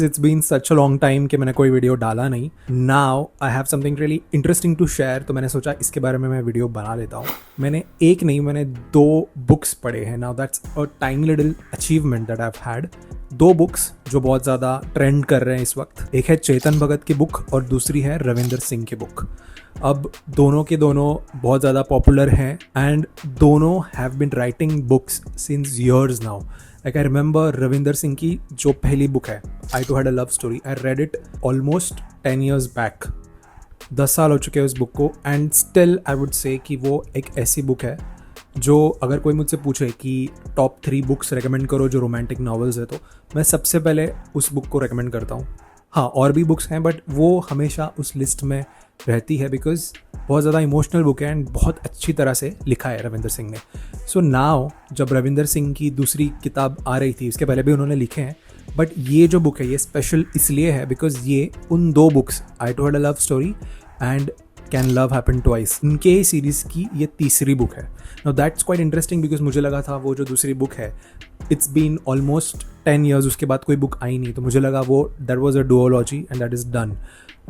It's been such a long time कि मैंने कोई वीडियो डाला नहीं. Now I have something really interesting to share, तो मैंने सोचा इसके बारे में मैं वीडियो बना लेता हूँ. मैंने एक नहीं, मैंने 2 बुक्स पढ़े हैं. Now that's a tiny little achievement that I've had. 2 books जो बहुत ज़्यादा ट्रेंड कर रहे हैं इस वक्त. एक है चेतन भगत की बुक और दूसरी है रविंदर सिंह की बुक. अब दोनों के दोनों बहुत ज़्यादा पॉपुलर हैं एंड दोनों have been writing books since years now. Like I remember Ravinder Singh की जो पहली बुक है I Too Had a Love Story, I read it almost 10 years back. 10 साल हो चुके हैं उस बुक को and still I would say कि वो एक ऐसी बुक है जो अगर कोई मुझसे पूछे कि टॉप 3 बुक्स रेकमेंड करो जो रोमांटिक नॉवेल्स है, तो मैं सबसे पहले उस बुक को रेकमेंड करता हूँ. हाँ, और भी बुक्स हैं बट वो हमेशा उस लिस्ट में रहती है बिकॉज बहुत ज़्यादा इमोशनल बुक है एंड बहुत अच्छी तरह से लिखा है रविंदर सिंह ने. सो नाउ जब रविंदर सिंह की दूसरी किताब आ रही थी, इसके पहले भी उन्होंने लिखे हैं, बट ये जो बुक है ये स्पेशल इसलिए है बिकॉज ये उन 2 books I too had a love story and can love happen twice, इनके ही सीरीज़ की ये तीसरी बुक है. Now that's quite interesting because मुझे लगा था वो जो दूसरी बुक है इट्स बीन ऑलमोस्ट 10 years, उसके बाद कोई बुक आई नहीं, तो मुझे लगा वो that was a duology and that is done.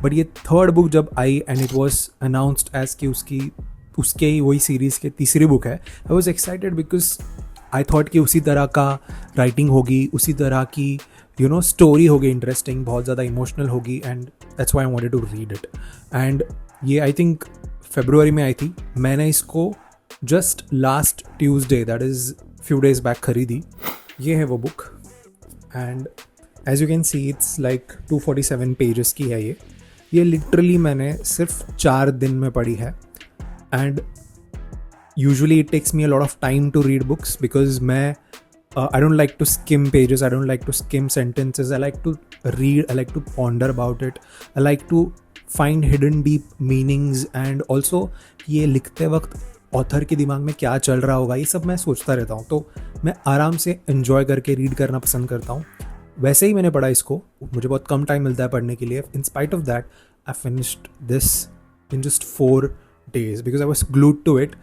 But ये थर्ड बुक जब आई and it was announced as कि उसके ही वही सीरीज़ के तीसरी बुक है, I was excited because I thought कि उसी तरह का राइटिंग होगी, उसी तरह की स्टोरी होगी इंटरेस्टिंग, बहुत ज़्यादा इमोशनल होगी and that's why I wanted to read it. And ये आई थिंक फरवरी में आई थी. मैंने इसको just last Tuesday that is few days back खरीदी. ये है वो book and as you can see it's like 247 pages की है ये लिटरली मैंने सिर्फ 4 दिन में पढ़ी है. And usually it takes me a lot of time to read books because मैं I don't like to skim pages, I don't like to skim sentences, I like to read, I like to ponder about it, I like to find hidden deep meanings and also ये लिखते वक्त author के दिमाग में क्या चल रहा होगा ये सब मैं सोचता रहता हूँ. तो मैं आराम से एन्जॉय करके रीड करना पसंद करता हूँ. वैसे ही मैंने पढ़ा इसको, मुझे बहुत कम टाइम मिलता है पढ़ने के लिए. In spite of that I finished this in just 4 days because I was glued to it.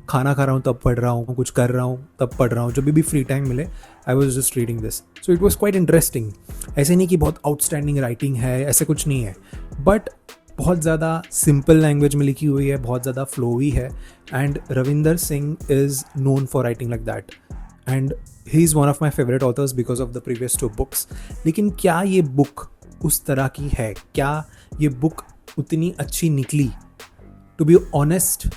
खाना खा रहा हूँ तब पढ़ रहा हूँ, कुछ कर रहा हूँ तब पढ़ रहा हूँ, जब भी फ्री टाइम मिले I was just reading this. So it was quite interesting. ऐसे नहीं कि बहुत आउटस्टैंडिंग राइटिंग है, ऐसे कुछ नहीं है, बट बहुत ज़्यादा सिंपल लैंग्वेज में लिखी हुई है, बहुत ज़्यादा फ्लोवी है and Ravinder Singh is known for writing like that and he is one of my favourite authors because of the previous 2 books. लेकिन क्या ये बुक उस तरह की है, क्या ये बुक उतनी अच्छी निकली? टू बी ऑनेस्ट,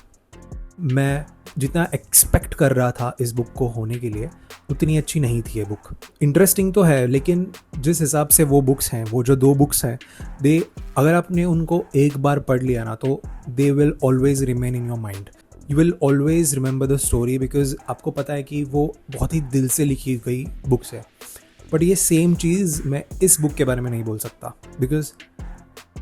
मैं जितना एक्सपेक्ट कर रहा था इस बुक को होने के लिए उतनी अच्छी नहीं थी ये बुक. इंटरेस्टिंग तो है लेकिन जिस हिसाब से वो बुक्स हैं, वो जो 2 बुक्स हैं, दे अगर आपने उनको एक बार पढ़ लिया ना तो they will always remain in your mind. You will always remember the story because आपको पता है कि वो बहुत ही दिल से लिखी गई बुक्स है. बट ये सेम चीज़ मैं इस बुक के बारे में नहीं बोल सकता बिकॉज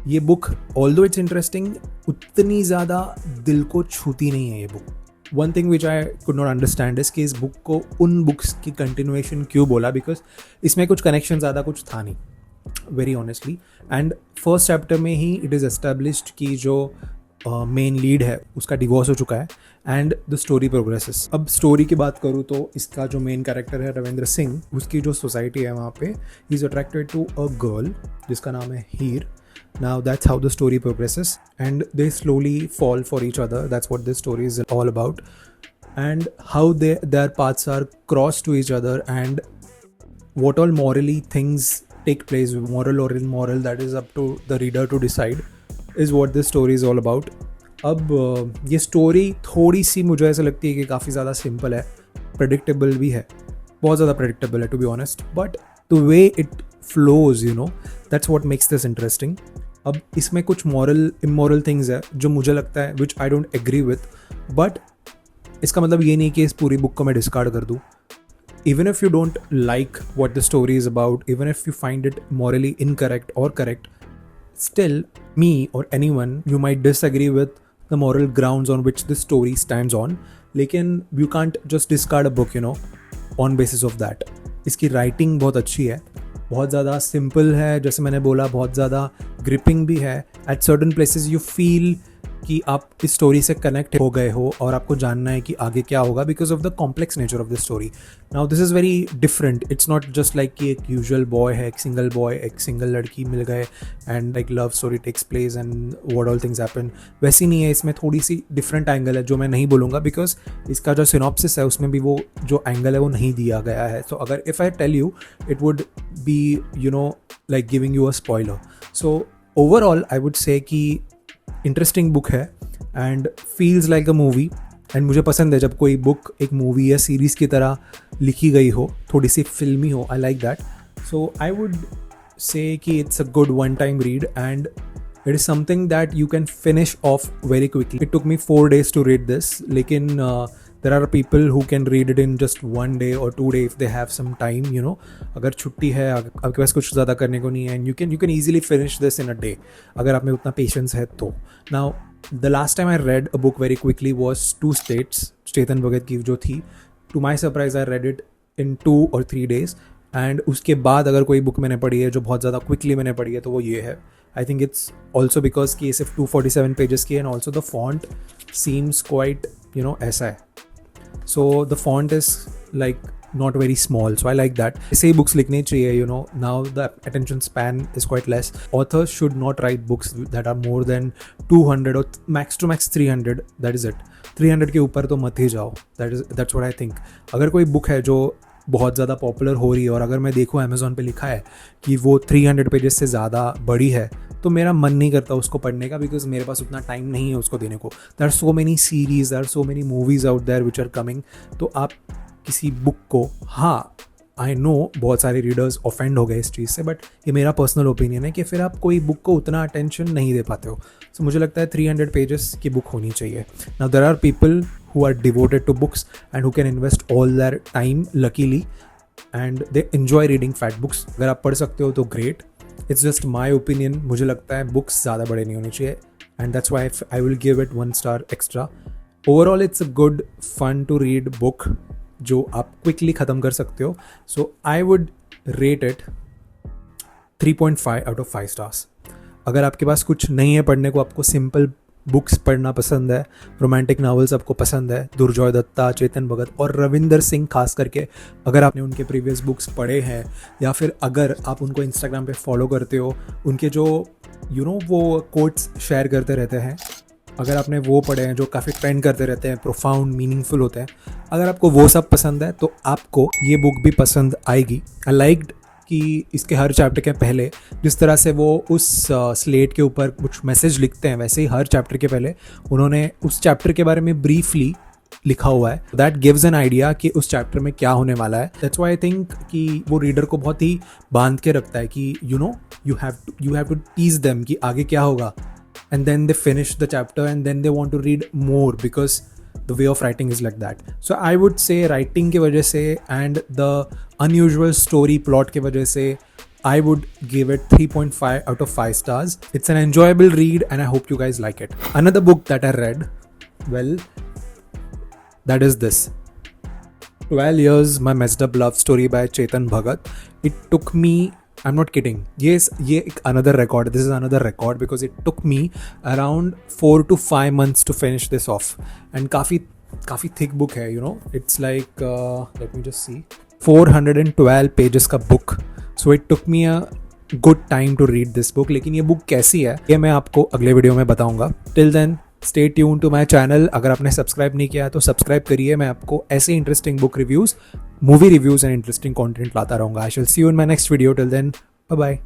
ये बुक ऑल्दो इट्स इंटरेस्टिंग उतनी ज़्यादा दिल को छूती नहीं है ये book. One thing which I could not understand is कि इस बुक को उन बुक्स की कंटिन्यूएशन क्यों बोला, बिकॉज इसमें कुछ कनेक्शन ज़्यादा कुछ था नहीं, very honestly. And first chapter में ही इट इज़ एस्टेब्लिश्ड कि जो मेन लीड है उसका डिवोर्स हो चुका है एंड द स्टोरी प्रोग्रेसेस. अब स्टोरी की बात करूँ तो इसका जो मेन कैरेक्टर है रविंद्र सिंह, उसकी जो सोसाइटी है वहाँ पे he is attracted to a girl जिसका नाम है हीर. Now that's how the story progresses and they slowly fall for each other. That's what this story is all about and how their paths are crossed to each other and what all morally things take place, moral or immoral, that is up to the reader to decide, is what this story is all about. अब ये story थोड़ी सी मुझे ऐसा लगती है कि काफ़ी ज़्यादा सिंपल है, प्रेडिक्टेबल भी है, बहुत ज़्यादा प्रेडिक्टेबल है to be honest, but the way it flows that's what makes this interesting. अब इसमें कुछ मॉरल इमोरल थिंग्स है जो मुझे लगता है which I don't agree with, but इसका मतलब ये नहीं कि इस पूरी बुक को मैं डिस्कार्ड कर दूँ. Even if you don't like what the story is about, even if you find it morally incorrect और करेक्ट, स्टिल मी और anyone you might disagree with the moral grounds on which this story stands on, लेकिन you can't just discard a book on basis of that. इसकी writing बहुत अच्छी है, बहुत ज़्यादा simple है, जैसे मैंने बोला बहुत ज़्यादा ग्रिपिंग भी है. At certain places you feel कि आप इस स्टोरी से कनेक्ट हो गए हो और आपको जानना है कि आगे क्या होगा because of the complex nature of the story. Now this is very different. It's not just like कि एक यूजुअल बॉय है, एक सिंगल लड़की मिल गए and like love story takes place and what all things happen. वैसी नहीं है. इसमें थोड़ी सी डिफरेंट एंगल है जो मैं नहीं बोलूँगा बिकॉज इसका जो सिनॉप्सिस है उसमें भी वो जो एंगल है वो नहीं दिया गया है. सो अगर if I tell you it would be like giving you a spoiler. So overall I would say कि इंटरेस्टिंग बुक है and feels like a movie. And मुझे पसंद है जब कोई बुक एक मूवी या सीरीज़ की तरह लिखी गई हो, थोड़ी सी फिल्मी हो. I like that. So I would say कि it's a good one time read and it is something that you can finish off very quickly. It took me 4 days to read this, लेकिन there are people who can read it in just 1 day or 2 days if they have some time. अगर छुट्टी है, आपके पास कुछ ज़्यादा करने को नहीं है, and you can easily finish this in a day अगर आप में उतना patience है तो. Now the last time I read a book very quickly was 2 States, Chetan Bhagat की जो थी. To my surprise I read it in 2 or 3 days. And उसके बाद अगर कोई बुक मैंने पढ़ी है जो बहुत ज़्यादा क्विकली मैंने पढ़ी है तो वो ये है. I think it's also because कि ये सिर्फ 247 पेजेस की है and also the font seems quite ऐसा है. So the font is like not very small, so I like that. ऐसे ही books लिखनी चाहिए. Now the attention span is quite less. Authors should not write books that are more than 200 or max to max 300. That is it. 300 के ऊपर तो मत ही जाओ. That's what I think. अगर कोई book है जो बहुत ज़्यादा पॉपुलर हो रही है और अगर मैं देखूँ अमेज़ॉन पे लिखा है कि वो 300 पेजेस से ज़्यादा बड़ी है तो मेरा मन नहीं करता उसको पढ़ने का बिकॉज मेरे पास उतना टाइम नहीं है उसको देने को. There are so many series, there are so many movies out there which are coming. तो आप किसी बुक को, हाँ आई नो बहुत सारे रीडर्स ऑफेंड हो गए इस चीज़ से, बट ये मेरा पर्सनल ओपिनियन है कि फिर आप कोई बुक को उतना अटेंशन नहीं दे पाते हो. सो मुझे लगता है 300 पेजेस की बुक होनी चाहिए. Now there are people who are devoted to books and who can invest all their time luckily and they enjoy reading fat books. अगर आप पढ़ सकते हो तो great. It's just my opinion. मुझे लगता है books ज़्यादा बड़े नहीं होने चाहिए and that's why I will give it 1 star extra. Overall it's a good fun to read book जो आप quickly ख़त्म कर सकते हो. So I would rate it 3.5 out of 5 stars. अगर आपके पास कुछ नहीं है पढ़ने को, आपको सिंपल बुक्स पढ़ना पसंद है, रोमांटिक नावल्स आपको पसंद है, दुर्जोय दत्ता, चेतन भगत और रविंदर सिंह खास करके, अगर आपने उनके प्रीवियस बुक्स पढ़े हैं या फिर अगर आप उनको इंस्टाग्राम पे फॉलो करते हो, उनके जो वो कोट्स शेयर करते रहते हैं, अगर आपने वो पढ़े हैं जो काफ़ी ट्रेंड करते रहते हैं, प्रोफाउंड मीनिंगफुल होते हैं, अगर आपको वो सब पसंद है तो आपको ये बुक भी पसंद आएगी. आई लाइक्ड कि इसके हर चैप्टर के पहले जिस तरह से वो उस स्लेट के ऊपर कुछ मैसेज लिखते हैं, वैसे ही हर चैप्टर के पहले उन्होंने उस चैप्टर के बारे में ब्रीफली लिखा हुआ है. दैट गिव्स एन आइडिया कि उस चैप्टर में क्या होने वाला है. दैट्स व्हाई आई थिंक कि वो रीडर को बहुत ही बांध के रखता है कि you have to tease them कि आगे क्या होगा, and then they finish the chapter and then they want to read more because the way of writing is like that. So I would say writing की वजह से and the unusual story plot की वजह से I would give it 3.5 out of 5 stars. It's an enjoyable read and I hope you guys like it. Another book that I read, well, that is this. 12 Years My Messed Up Love Story by Chetan Bhagat. It took me, I'm not kidding. Yes, ये एक another record. This is another record because it took me around 4 to 5 months to finish this off. And काफ़ी thick book है, It's like, let me just see, 412 pages का book. So it took me a good time to read this book. लेकिन ये book कैसी है ये मैं आपको अगले वीडियो में बताऊँगा. Till then, stay tuned to my channel. अगर आपने सब्सक्राइब नहीं किया तो सब्सक्राइब करिए. मैं आपको ऐसे interesting book reviews, movie reviews and interesting content लाता रहूँगा. I shall see you in my next video. Till then, bye bye.